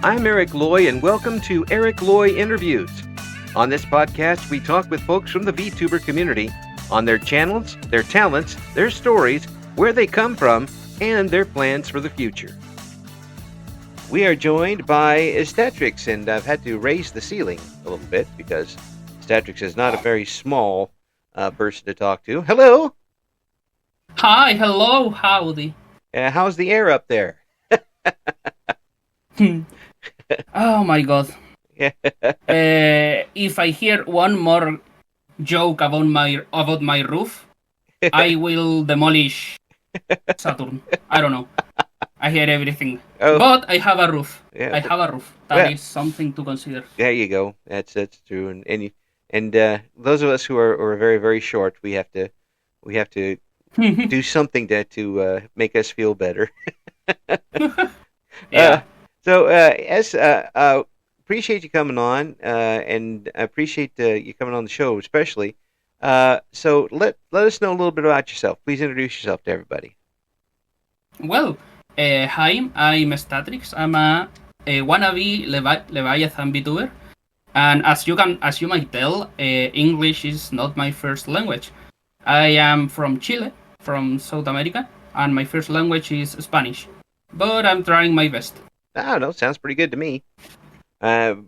I'm Eric Loy, and welcome to Eric Loy Interviews. On this podcast, we talk with folks from the VTuber community on their channels, their talents, their stories, where they come from, and their plans for the future. We are joined by Estatrix, and I've had to raise the ceiling a little bit because Estatrix is not a very small person to talk to. Hello! Hi, hello, howdy. How's the air up there? Oh my god. If I hear one more joke about my roof, I will demolish Saturn. I don't know. I hear everything. Oh. But I have a roof. Yeah, I have a roof. That is something to consider. There you go. That's true. And those of us who are very, very short, we have to do something to make us feel better. Yeah. Appreciate you coming on, and I appreciate you coming on the show, especially. So let us know a little bit about yourself. Please introduce yourself to everybody. Well, hi, I'm Estatrix. I'm a wannabe Leviathan VTuber, and as you might tell, English is not my first language. I am from Chile, from South America, and my first language is Spanish. But I'm trying my best. Oh, no, sounds pretty good to me. Have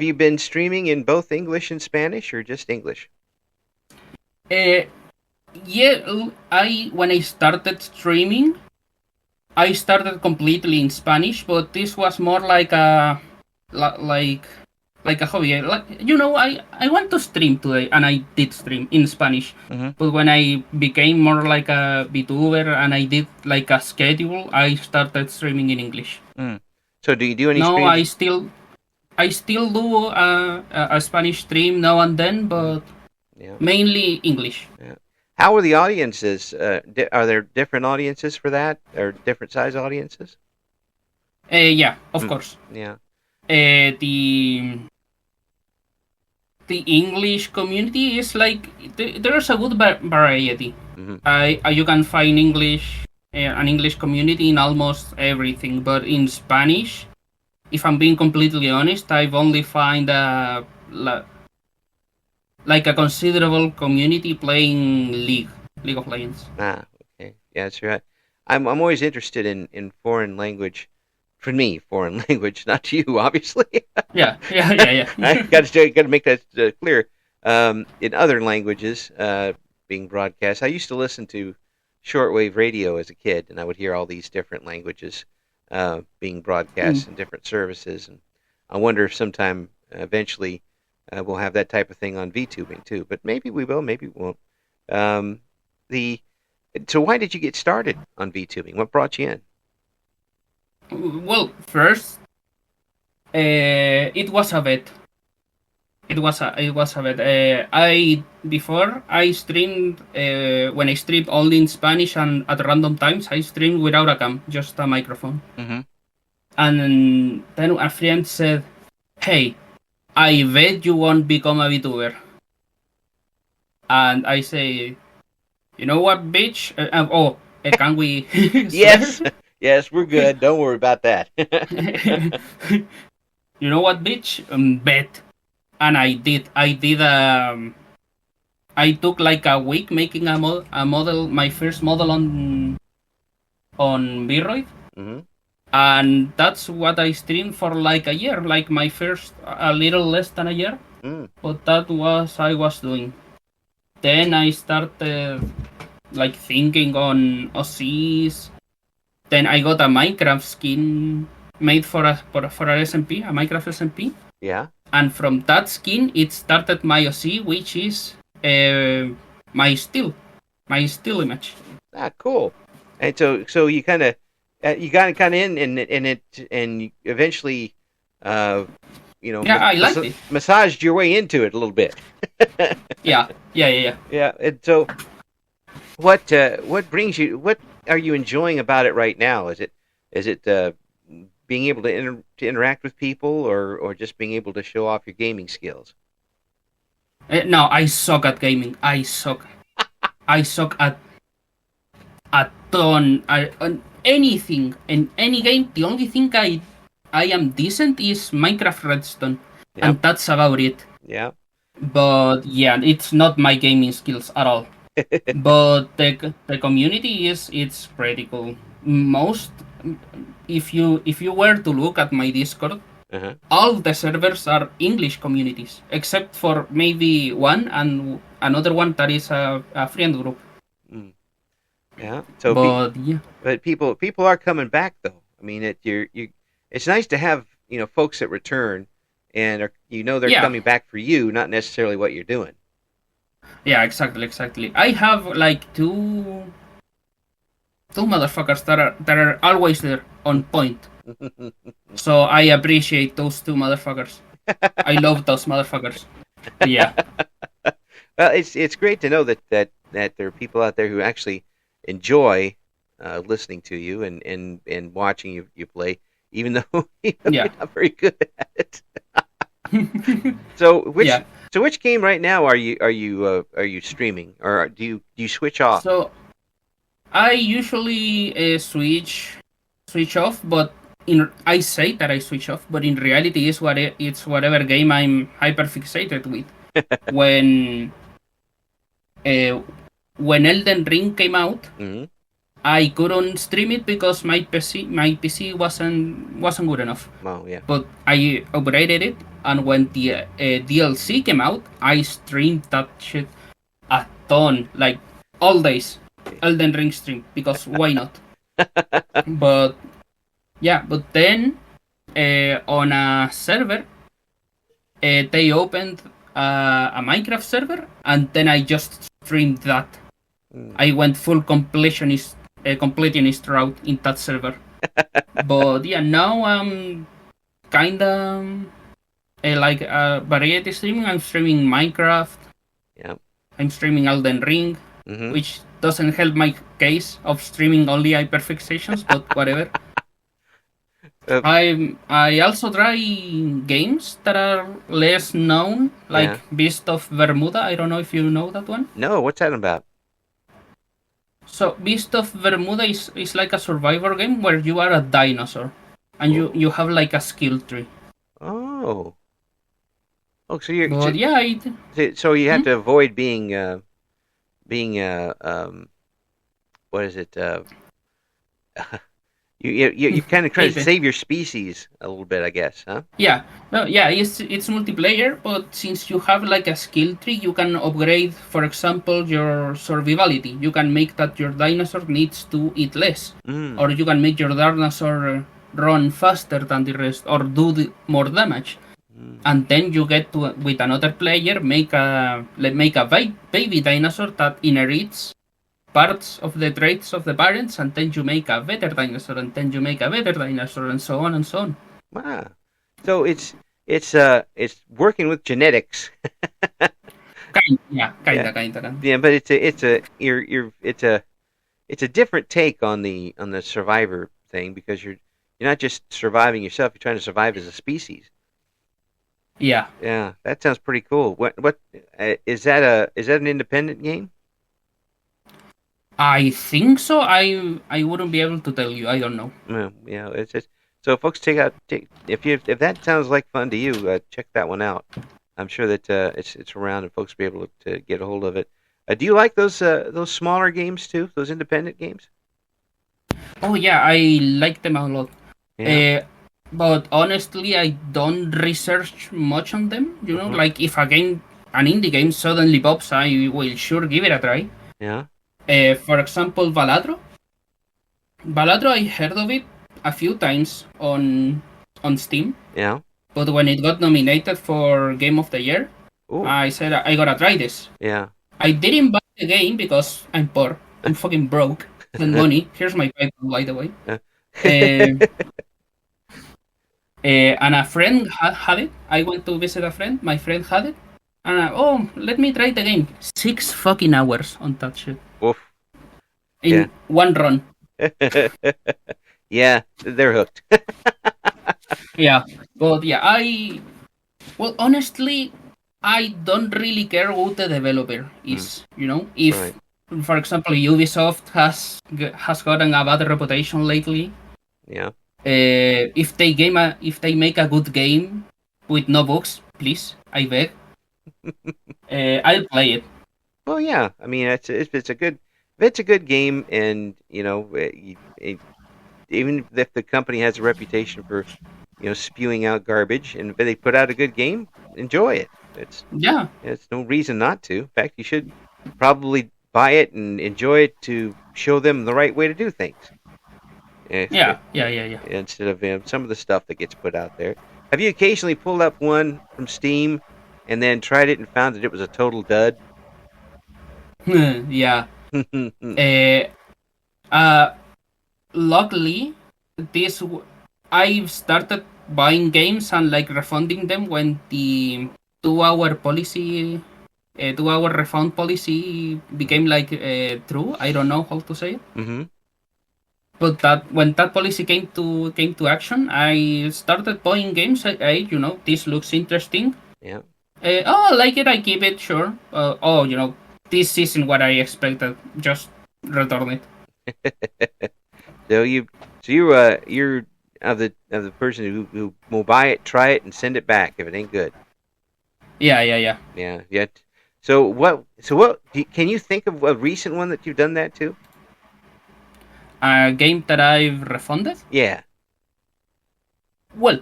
you been streaming in both English and Spanish, or just English? Yeah, when I started streaming, I started completely in Spanish, but this was more like a hobby. I want to stream today, and I did stream in Spanish. Mm-hmm. But when I became more like a VTuber and I did like a schedule, I started streaming in English. Mm. So do you do any? No, streams? I still do a Spanish stream now and then, but mainly English. Yeah. How are the audiences? Are there different audiences for that, or different size audiences? Yeah, of course. Yeah. The English community is like there's a good variety. Mm-hmm. You can find an English community in almost everything, but in Spanish, if I'm being completely honest, I've only find a considerable community playing League of Legends. Ah, okay, yeah, that's right. I'm always interested in foreign language. For me, foreign language, not to you, obviously. Yeah. I got to make that clear. In other languages being broadcast, I used to listen to shortwave radio as a kid, and I would hear all these different languages being broadcast in different services. And I wonder if sometime eventually we'll have that type of thing on VTubing too. But maybe we will, maybe we won't. So why did you get started on VTubing? What brought you in? Well, first, it was a bet. It was a bet. Before I streamed when I streamed only in Spanish, and at random times I streamed without a cam, just a microphone. Mm-hmm. And then a friend said, "Hey, I bet you won't become a VTuber." And I say, "You know what, bitch? Can we?" Yes, we're good. Don't worry about that. You know what, bitch? Bet. And I did. I took like a week making a model, my first model on Vroid. Mm-hmm. And that's what I streamed for like a year, like my first, a little less than a year. But that was I was doing. Then I started like thinking on OCs. Then I got a Minecraft skin made for a SMP, a Minecraft SMP. Yeah. And from that skin, it started my OC, which is my still image. Ah, cool. And so you kind of got in and you eventually I liked it. Massaged your way into it a little bit. Yeah. Yeah. And so what brings you? What are you enjoying about it right now? Is it being able to interact with people, or just being able to show off your gaming skills? No, I suck at gaming. I suck at a ton. anything in any game. The only thing I am decent is Minecraft Redstone, and that's about it. Yeah. But yeah, it's not my gaming skills at all. But the community it's pretty cool. Most if you were to look at my Discord, all the servers are English communities, except for maybe one and another one that is a friend group. Yeah. So, but people are coming back though. I mean, it's nice to have folks that return, and they're coming back for you, not necessarily what you're doing. Yeah, exactly. I have like two motherfuckers that are always there on point. So I appreciate those two motherfuckers. I love those motherfuckers. Yeah. Well, it's great to know that there are people out there who actually enjoy listening to you and watching you play, even though you're not very good at it. So which game right now are you streaming, or do you switch off? So I usually switch off, but I say that I switch off, but in reality it's whatever game I'm hyperfixated with. When Elden Ring came out, I couldn't stream it because my PC wasn't good enough. Oh yeah. But I upgraded it, and when the DLC came out, I streamed that shit a ton, like all days. Elden Ring stream, because why not? But then on a server, they opened a Minecraft server, and then I just streamed that. I went full completionist route in that server. But yeah, now I'm kinda like variety streaming. I'm streaming Minecraft. Yeah. I'm streaming Elden Ring, which doesn't help my case of streaming only hyperfixations, but whatever. I also try games that are less known, like Beast of Bermuda. I don't know if you know that one. No, what's that about? So Beast of Bermuda is like a survivor game where you are a dinosaur, and you have like a skill tree. Oh, so you're. So you have to avoid being what is it? You kind of try to save your species a little bit, I guess, huh? Yeah, it's multiplayer, but since you have like a skill tree, you can upgrade, for example, your survivability. You can make that your dinosaur needs to eat less, or you can make your dinosaur run faster than the rest, or do more damage. And then you get to, with another player, make a baby dinosaur that inherits parts of the traits of the parents, and then you make a better dinosaur, and then you make a better dinosaur, and so on and so on. Wow! So it's working with genetics. Kinda. Yeah, but it's a different take on the survivor thing, because you're not just surviving yourself; you're trying to survive as a species. Yeah. Yeah, that sounds pretty cool. What is that an independent game? I think so. I wouldn't be able to tell you. I don't know. Yeah, it's just so folks if that sounds like fun to you, check that one out. I'm sure that it's around and folks will be able to get a hold of it. Do you like those smaller games too? Those independent games? Oh yeah, I like them a lot. Yeah. But honestly, I don't research much on them. You know, like if an indie game suddenly pops, I will sure give it a try. Yeah. For example, Balatro. I heard of it a few times on Steam. Yeah. But when it got nominated for Game of the Year, I said I gotta try this. Yeah. I didn't buy the game because I'm poor. I'm fucking broke. And money. Here's my PayPal, by the way. And a friend had it. I went to visit a friend. My friend had it. And let me try the game. 6 fucking hours on that shit. Oof. In one run. Yeah, they're hooked. Yeah, but yeah, honestly, I don't really care who the developer is. You know, if For example, Ubisoft has gotten a bad reputation lately. Yeah. If they make a good game with no bugs, please, I beg. I'll play it. Well, yeah. I mean, it's a good game, and even if the company has a reputation for spewing out garbage, and if they put out a good game, enjoy it. It's no reason not to. In fact, you should probably buy it and enjoy it to show them the right way to do things. Yeah. Instead of some of the stuff that gets put out there. Have you occasionally pulled up one from Steam and then tried it and found that it was a total dud? Yeah. Luckily, I've started buying games and like refunding them when the 2 hour policy, 2 hour refund policy became like true. I don't know how to say it. Mm-hmm. But that when that policy came to action, I started buying games. This looks interesting. Yeah. I like it. I keep it. Sure. This isn't what I expected. Just return it. You're of the person who will buy it, try it, and send it back if it ain't good. Yeah. Yeah. So what? Can you think of a recent one that you've done that to? A game that I've refunded? Yeah. Well,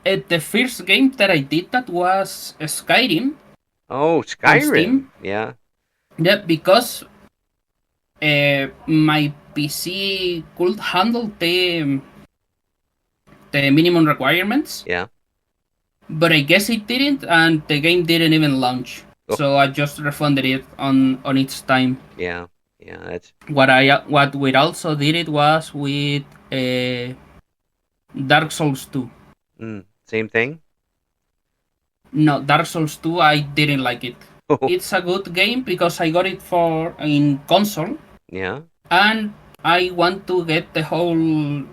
the first game that I did that was Skyrim. Oh, Skyrim. Yeah. Yeah, because my PC could handle the minimum requirements. Yeah. But I guess it didn't, and the game didn't even launch. Oh. So I just refunded it on its time. Yeah. That's what we also did it was with Dark Souls 2. Same thing? No, Dark Souls 2, I didn't like it. Oh. It's a good game because I got it in console. Yeah. And I want to get the whole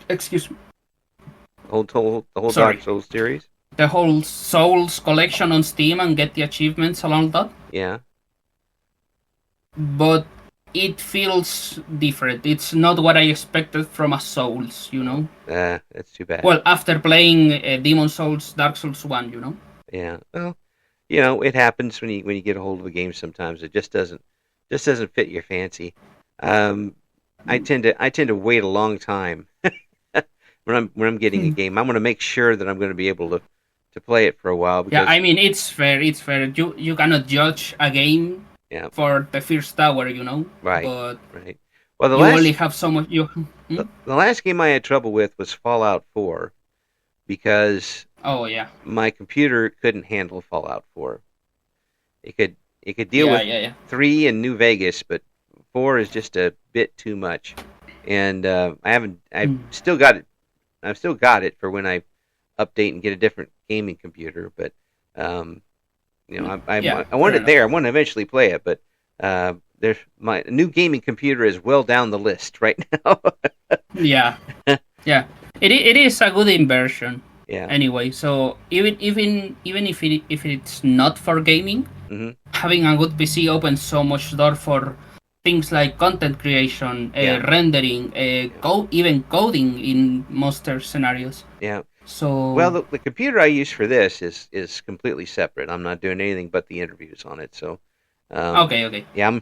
excuse me. The whole Dark Souls series? The whole Souls collection on Steam and get the achievements and all that. Yeah. But it feels different. It's not what I expected from a Souls, That's too bad. Well, after playing Demon Souls, Dark Souls 1, Yeah. Well, it happens when you get a hold of a game sometimes. It just doesn't fit your fancy. I tend to wait a long time when I'm getting a game. I want to make sure that I'm going to be able to play it for a while. Because, yeah, I mean it's fair. You cannot judge a game. Yeah. For the first hour, Right. But right. Well, you only have so much. The last game I had trouble with was Fallout 4, because my computer couldn't handle Fallout 4. It could deal with 3 and New Vegas, but 4 is just a bit too much. And I've still got it. I've still got it for when I update and get a different gaming computer, but. I want it there. I want to eventually play it, but there's my new gaming computer is well down the list right now. Yeah. It is a good inversion. Yeah. Anyway, so even if it's not for gaming, having a good PC opens so much door for things like content creation, rendering, even coding in most scenarios. Yeah. So well, the computer I use for this is completely separate. I'm not doing anything but the interviews on it. So okay. Yeah,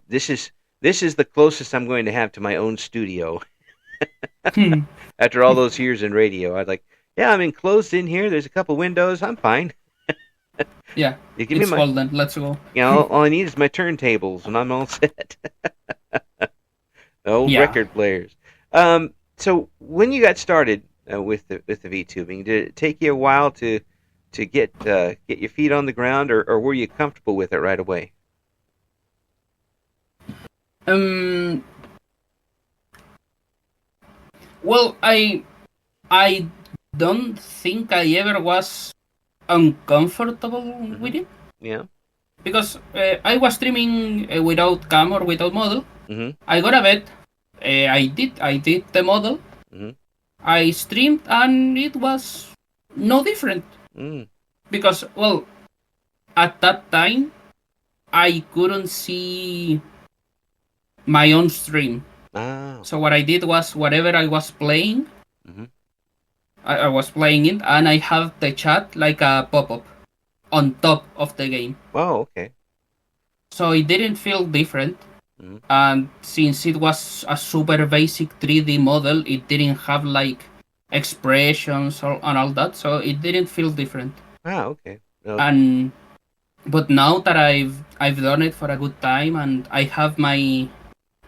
this is the closest I'm going to have to my own studio. After all those years in radio, I'm enclosed in here. There's a couple windows. I'm fine. Yeah, it's golden. Let's go. All I need is my turntables, and I'm all set. Old record players. So when you got started with the VTubing, did it take you a while to get your feet on the ground, or were you comfortable with it right away? Well, I don't think I ever was uncomfortable with it. Yeah. Because I was streaming without cam or without model. I got a bed. I did the model. I streamed and it was no different. Because, well, at that time, I couldn't see my own stream. Oh. So what I did was whatever I was playing, Mm-hmm. I was playing it, and I have the chat like a pop-up on top of the game. Oh, okay. So it didn't feel different. Mm-hmm. And since it was a super basic 3D model, it didn't have like expressions and all that, so it didn't feel different. Oh, okay. But now that I've done it for a good time, and I have my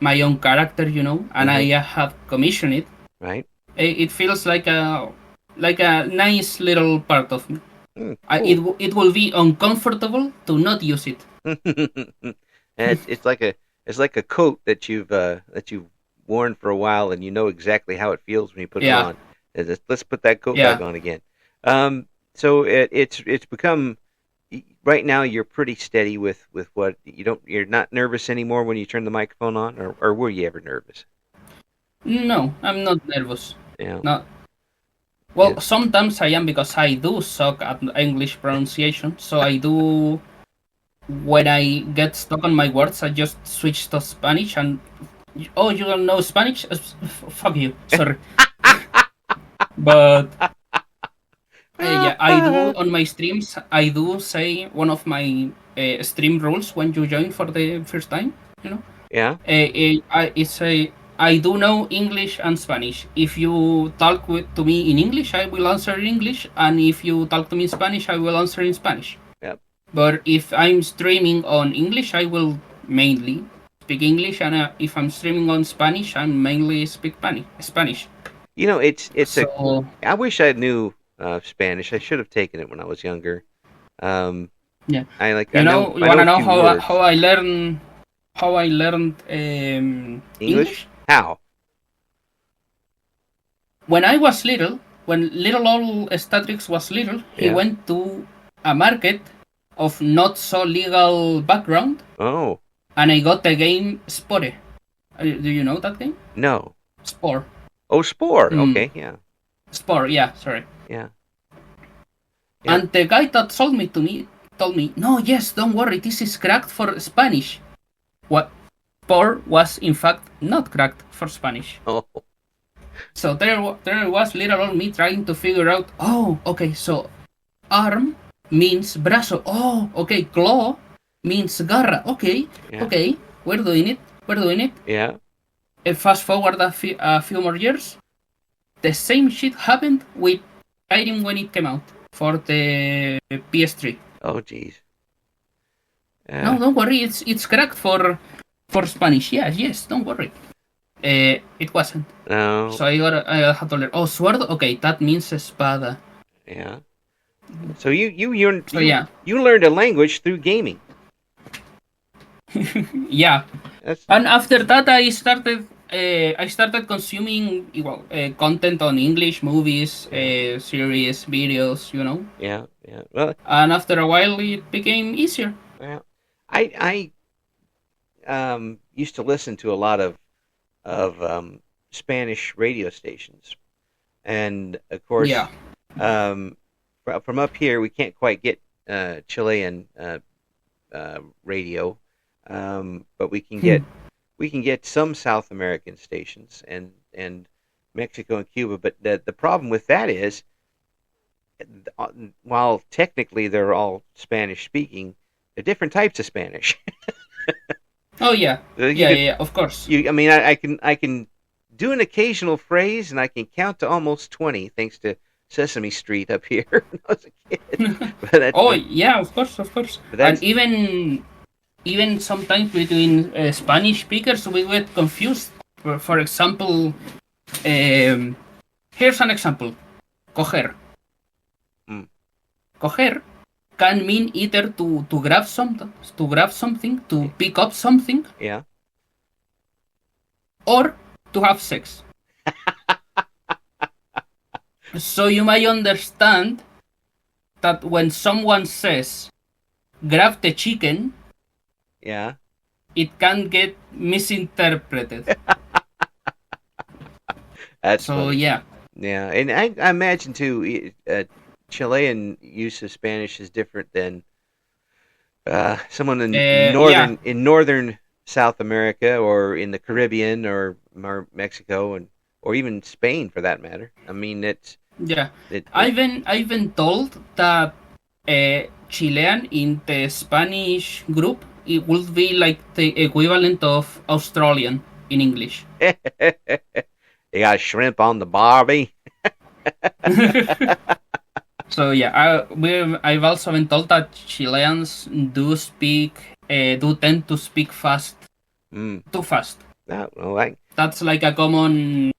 own character, and I have commissioned it, right? It feels like a nice little part of me. Cool. It will be uncomfortable to not use it. And it's like a coat that you've worn for a while, and you know exactly how it feels when you put it on. Let's put that coat back on again. So it's become right now. You're pretty steady with what you're not nervous anymore when you turn the microphone on, or were you ever nervous? No, I'm not nervous. Yeah. No. Well, sometimes I am, because I do suck at English pronunciation. So I do. When I get stuck on my words, I just switch to Spanish, and oh, you don't know Spanish? Fuck you. Sorry. But yeah, I do on my streams. I do say one of my stream rules when you join for the first time. Yeah. I do know English and Spanish. If you talk to me in English, I will answer in English, and if you talk to me in Spanish, I will answer in Spanish. Yep. But if I'm streaming on English, I will mainly speak English, and if I'm streaming on Spanish, I mainly speak Spanish. I wish I knew Spanish. I should have taken it when I was younger. Yeah. I you want to know how I learned English? How? When I was little, when little old Estatrix was little, he went to a market of not so legal background. Oh. And I got the game Spore. Do you know that game? No. Spore. Oh, Spore. Okay, yeah. Spore, yeah, sorry. Yeah. And the guy that sold me told me, no, yes, don't worry, this is cracked for Spanish. What? Spore was in fact not cracked for Spanish. Oh. So there was little old me trying to figure out, oh, okay, so arm means brazo. Oh, okay, claw means garra. Okay, okay, we're doing it. Yeah. Fast forward a few more years, the same shit happened with Skyrim when it came out for the PS3. Oh, jeez. No, don't worry, it's cracked for Spanish. Yes, don't worry. It wasn't. No. So I had to learn. Oh, sword. Okay, that means espada. Yeah. So you learned a language through gaming. Yeah. And after that, I started consuming content on English, movies, series, videos. Yeah. Well. And after a while, it became easier. Well, I used to listen to a lot of Spanish radio stations, and of course, from up here we can't quite get Chilean radio, but we can get some South American stations and Mexico and Cuba. But the problem with that is, while technically they're all Spanish speaking, they're different types of Spanish. Oh yeah, yeah, of course. I can do an occasional phrase, and I can count to almost 20 thanks to Sesame Street up here when I was a kid. Yeah, of course. And even sometimes between Spanish speakers, we get confused. For example, here's an example: coger. Coger can mean either to grab something, to pick up something, or to have sex. So you might understand that when someone says, grab the chicken, it can get misinterpreted. That's so funny. Yeah, and I imagine too, Chilean use of Spanish is different than Someone in Yeah, northern South America, or in the Caribbean, or Mexico, or even Spain for that matter. I mean, yeah. it I've been told that Chilean in the Spanish group it would be like the equivalent of Australian in English. you got shrimp on the barbie. So yeah, I've also been told that Chileans do tend to speak fast, too fast. No, well, That's like a common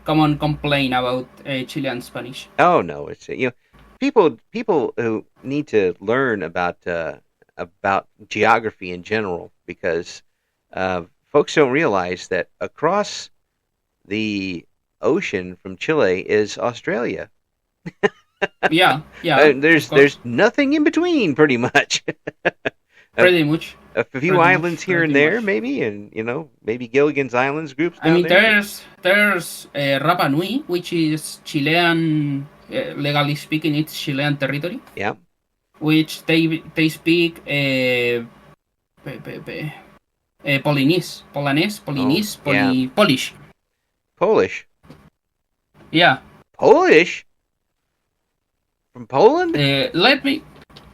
complaint about Chilean Spanish. oh no, it's people who need to learn about geography in general, because folks don't realize that across the ocean from Chile is Australia. Yeah, yeah, of course, There's nothing in between, pretty much. a, pretty much, a few pretty much, islands here and pretty there, much. maybe, and maybe Gilligan's Islands groups I down mean, there. there's Rapa Nui, which is Chilean. Legally speaking, it's Chilean territory. Yeah. Which they speak Polinese, Yeah. Polish. Polish. Yeah. Polish from Poland. Let me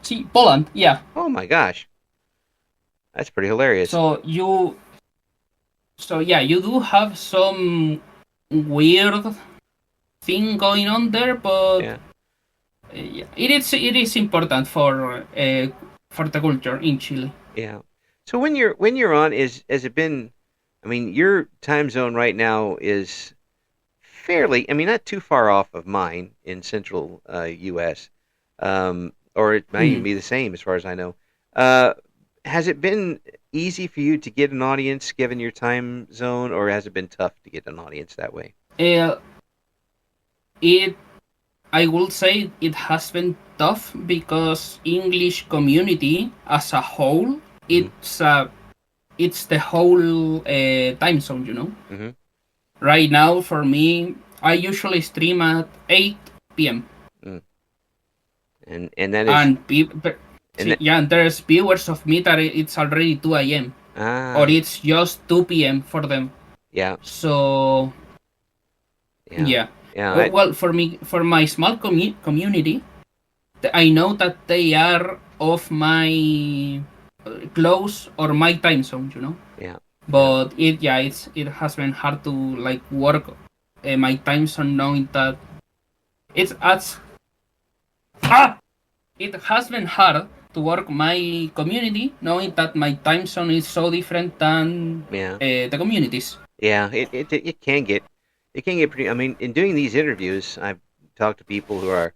see Poland. Yeah. Oh my gosh, that's pretty hilarious. So yeah, you do have some weird thing going on there, but Yeah. Yeah, it is important for the culture in Chile. Yeah. So when you're on, has it been? I mean, your time zone right now is fairly. I mean, not too far off of mine in central U.S. Or it might even be the same as far as I know. Has it been easy for you to get an audience given your time zone, or has it been tough to get an audience that way? I would say it has been tough because English community as a whole, it's the whole time zone, Mm-hmm. Right now, for me, I usually stream at 8 p.m. And that is and there's viewers of me that it's already 2 a.m. Or it's just 2 p.m. for them. Yeah. So yeah. Yeah. Well, for me, for my small community, I know that they are of my close or my time zone, Yeah. But it has been hard to like work my time zone, knowing that it has been hard to work my community, knowing that my time zone is so different than the communities. Yeah, it can get pretty. I mean, in doing these interviews, I've talked to people who are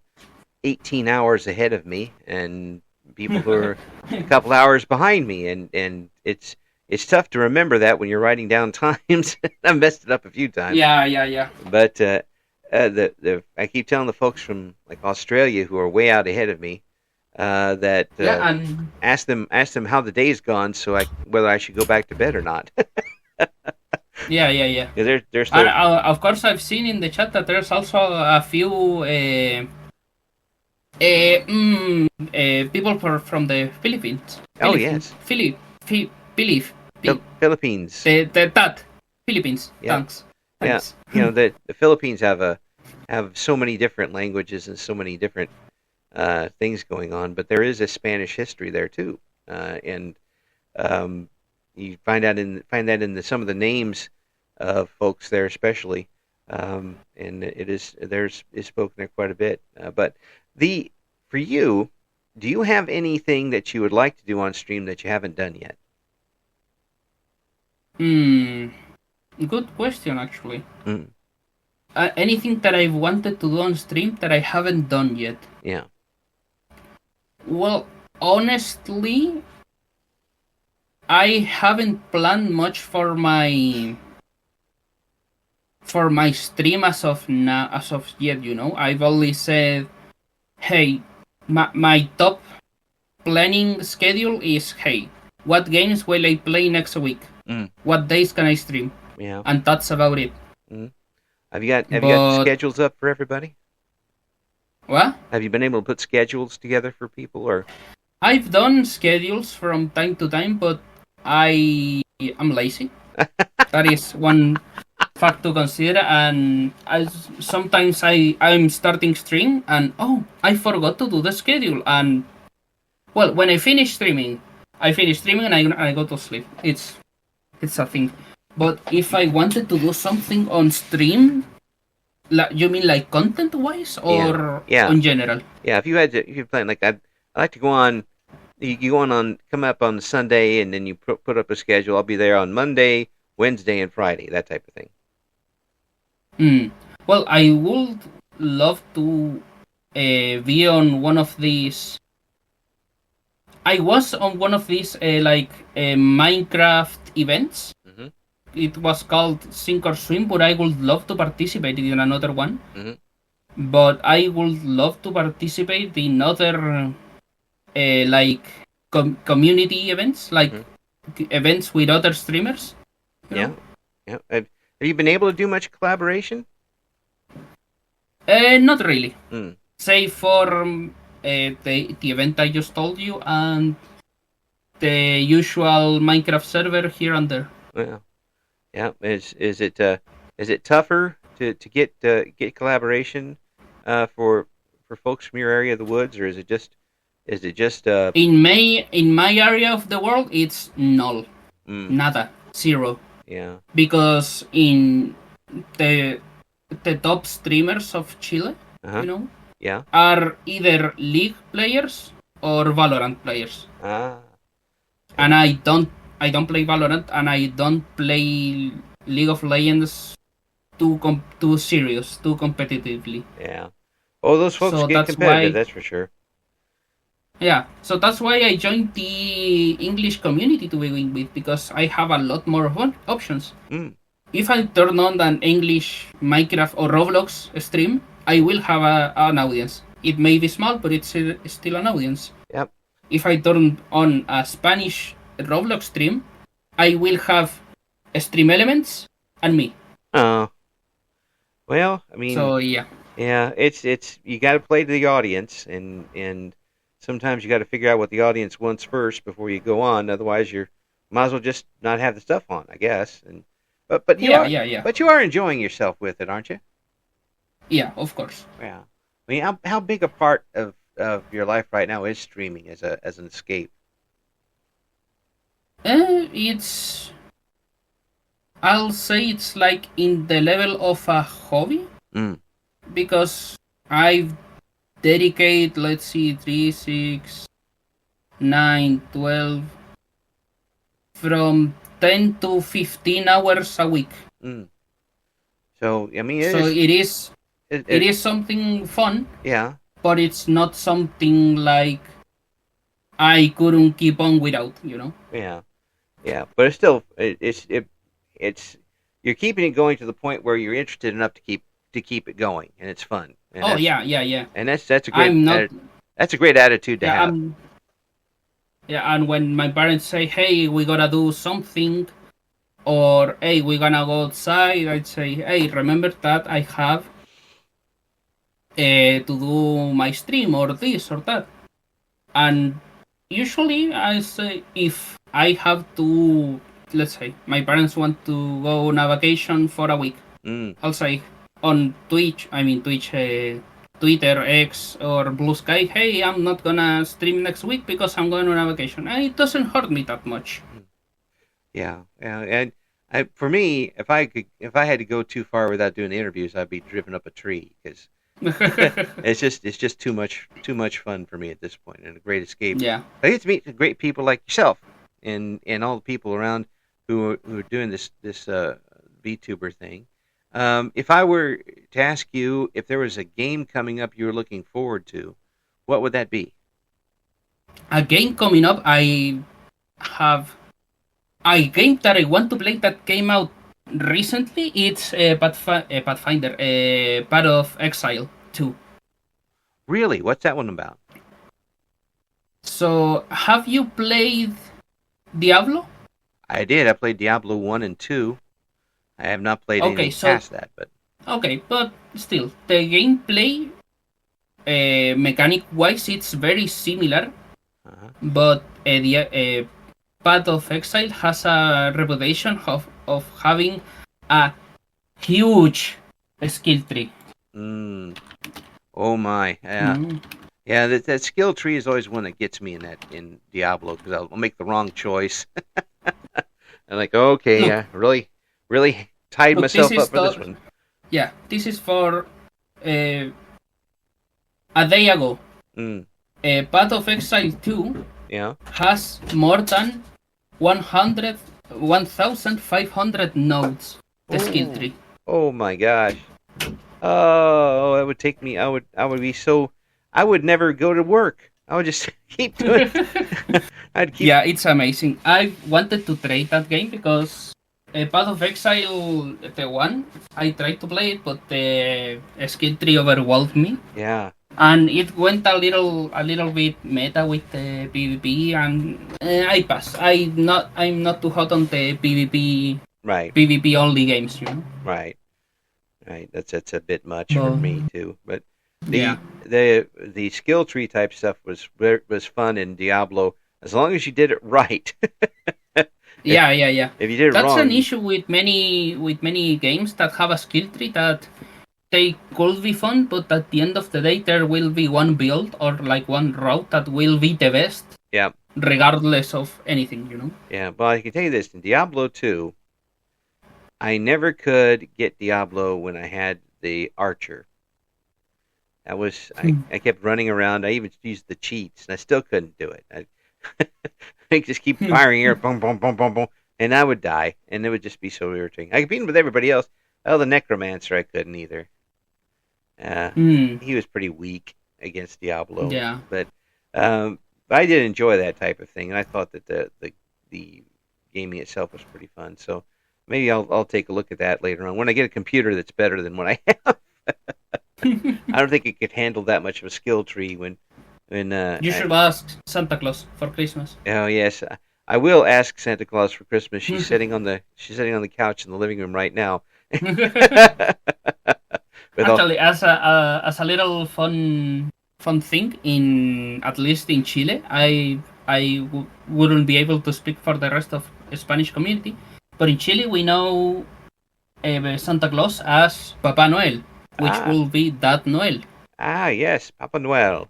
18 hours ahead of me, and people who are a couple hours behind me, and it's tough to remember that when you're writing down times. I've messed it up a few times. Yeah. But I keep telling the folks from like Australia who are way out ahead of me that ask them how the day's gone, so whether I should go back to bed or not. Yeah. They're still... of course, I've seen in the chat that there's also a few people from the Philippines. Oh yes, Philippines. Philippines. Yeah. Thanks. Yeah, the Philippines have so many different languages and so many different things going on, but there is a Spanish history there too, and you find that in some of the names of folks there, especially, and there's spoken there quite a bit. But for you, do you have anything that you would like to do on stream that you haven't done yet? Good question, actually. Anything that I've wanted to do on stream that I haven't done yet? Yeah. Well, honestly, I haven't planned much for my stream as of yet. I've always said, hey, my top planning schedule is, hey, what games will I play next week? What days can I stream? Yeah. And that's about it. Have you got schedules up for everybody? What? Have you been able to put schedules together for people, or? I've done schedules from time to time, but I am lazy. That is one fact to consider. And sometimes I'm starting stream and I forgot to do the schedule. And well, when I finish streaming and I go to sleep. It's a thing. But if I wanted to do something on stream, you mean like content wise or in general? Yeah, if you're playing like I like to go on. You go on come up on Sunday, and then you put up a schedule. I'll be there on Monday, Wednesday, and Friday. That type of thing. Well, I would love to be on one of these. I was on one of these Minecraft events. Mm-hmm. It was called Sink or Swim, but I would love to participate in another one. Mm-hmm. But I would love to participate in other community events, like events with other streamers. Yeah. Have you been able to do much collaboration? Not really. Say for the event I just told you and the usual Minecraft server here and there. Yeah. Is it tougher to get collaboration for folks from your area of the woods, or is it just in my area of the world it's null, nada, zero. Yeah. Because in the top streamers of Chile, are either League players or Valorant players. And I don't play Valorant, and I don't play League of Legends too serious, too competitively. Yeah. Oh, those folks get competitive, that's for sure. Yeah, so that's why I joined the English community to begin with, because I have a lot more options. If I turn on an English Minecraft or Roblox stream, I will have an audience. It may be small, but it's still an audience. Yep. If I turn on a Spanish Roblox stream, I will have stream elements and me. Oh. Well, I mean. So yeah. Yeah, it's you got to play to the audience, and sometimes you got to figure out what the audience wants first before you go on. Otherwise, you might as well just not have the stuff on, I guess. But you are enjoying yourself with it, aren't you? Yeah, of course. Yeah. I mean, how big a part of your life right now is streaming as an escape? I'll say it's like in the level of a hobby. Because I've dedicated, let's see, 3, 6, 9, 12, from 10 to 15 hours a week. So, I mean, it is something fun. Yeah. But it's not something like I couldn't keep on without, Yeah. Yeah, but it's still, it's you're keeping it going to the point where you're interested enough to keep it going, and it's fun. And yeah. And that's a great that's a great attitude to have. And when my parents say, "Hey, we gotta do something," or "Hey, we're gonna go outside," I'd say, "Hey, remember that I have to do my stream or this or that." And usually I say, if I have to, let's say my parents want to go on a vacation for a week, I'll say on Twitch, Twitter, X, or Blue Sky, "Hey, I'm not gonna stream next week because I'm going on a vacation." And it doesn't hurt me that much. Yeah, and for me, if I had to go too far without doing the interviews, I'd be driven up a tree, because it's just too much fun for me at this point, and a great escape. Yeah, I get to meet great people like yourself, and all the people around who are doing this VTuber thing. If I were to ask you if there was a game coming up you were looking forward to, what would that be? A game coming up, I have a game that I want to play that came out recently. It's Pathfinder, Path of Exile 2. Really? What's that one about? So, have you played Diablo? I did. I played Diablo 1 and 2. I have not played anything past that, but... Okay, but still, the gameplay, mechanic-wise, it's very similar but the Path of Exile has a reputation of having a huge skill tree. Oh my, yeah. Yeah, that skill tree is always one that gets me in Diablo, because I'll make the wrong choice. I'm like, okay, Look, yeah, really tied myself up for this one. Yeah, this is for a day ago. Path of Exile 2 has more than 1,500 nodes, the skill tree. Oh my gosh. Oh, that would take me, I would be so, I would never go to work. I would just keep doing it. Yeah, it's amazing. I wanted to trade that game because Path of Exile, the one, I tried to play it, but the skill tree overwhelmed me. Yeah. And it went a little bit meta with the PvP, and I pass. I'm not too hot on the PvP. Right. PvP only games, you know. Right. That's a bit much for me too. But the skill tree type stuff was fun in Diablo as long as you did it right. Yeah. If you did it That's wrong, an issue with many games that have a skill tree that they could be fun, but at the end of the day, there will be one build or like one route that will be the best. Yeah. Regardless of anything, you know. Yeah, but I can tell you this: in Diablo 2, I never could get Diablo when I had the archer. That was I kept running around. I even used the cheats, and I still couldn't do it. I just keep firing here, boom, boom, boom, boom, boom, and I would die, and it would just be so irritating. I could beat him with everybody else. Oh, the necromancer I couldn't either. He was pretty weak against Diablo. Yeah. But I did enjoy that type of thing, and I thought that the gaming itself was pretty fun. So maybe I'll take a look at that later on when I get a computer that's better than what I have. I don't think it could handle that much of a skill tree when you should ask Santa Claus for Christmas. Oh yes, I will ask Santa Claus for Christmas. She's sitting on the couch in the living room right now. Actually, as a little fun thing, at least in Chile, I wouldn't be able to speak for the rest of the Spanish community, but in Chile we know Santa Claus as Papa Noel, which will be that Noel. Ah, yes, Papa Noel.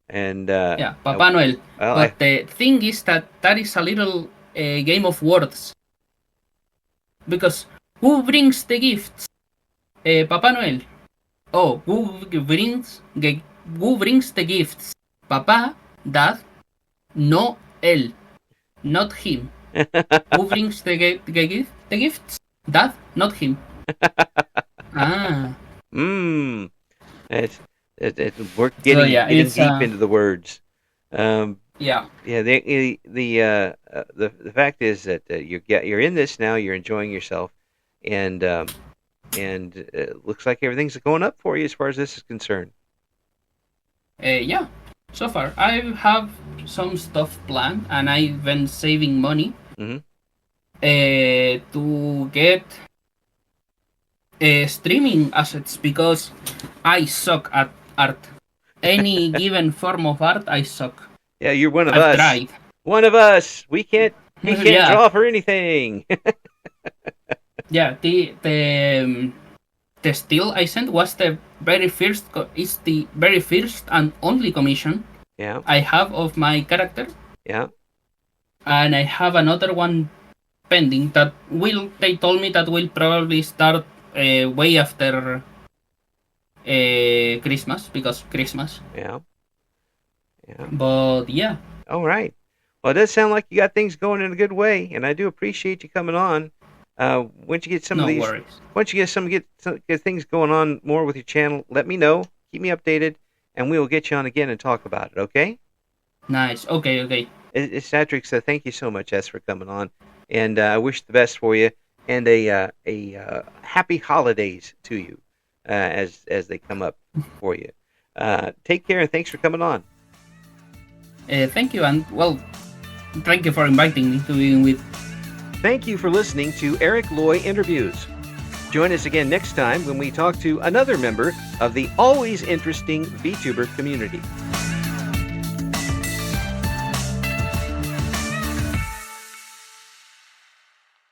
And Papa Noel. But the thing is that is a little game of words, because who brings the gifts? Papa Noel. Oh, who brings the gifts? Papa, Dad, no él, not him. Who brings the gifts? Dad, not him. We're getting deep into the words. Yeah. The fact is that you're in this now. You're enjoying yourself, and it looks like everything's going up for you as far as this is concerned. Yeah. So far, I have some stuff planned, and I've been saving money to get streaming assets, because I suck at art. Any given form of art, I suck. Yeah, you're one of I've us. Tried. One of us. We can't draw for anything. Yeah, the still I sent was the very first and only commission I have of my character. Yeah. And I have another one pending that they told me that will probably start way after Christmas, because Christmas. Yeah. But yeah. All right. Well, it does sound like you got things going in a good way, and I do appreciate you coming on. Once you get some of these, once you get things going on more with your channel, let me know. Keep me updated, and we will get you on again and talk about it. Okay? Nice. Okay. Estatrix, thank you so much, for coming on, and I wish the best for you, and a happy holidays to you as they come up for you. Take care, and thanks for coming on. Thank you, and thank you for inviting me to be with. Thank you for listening to Eric Loy Interviews. Join us again next time when we talk to another member of the always interesting VTuber community.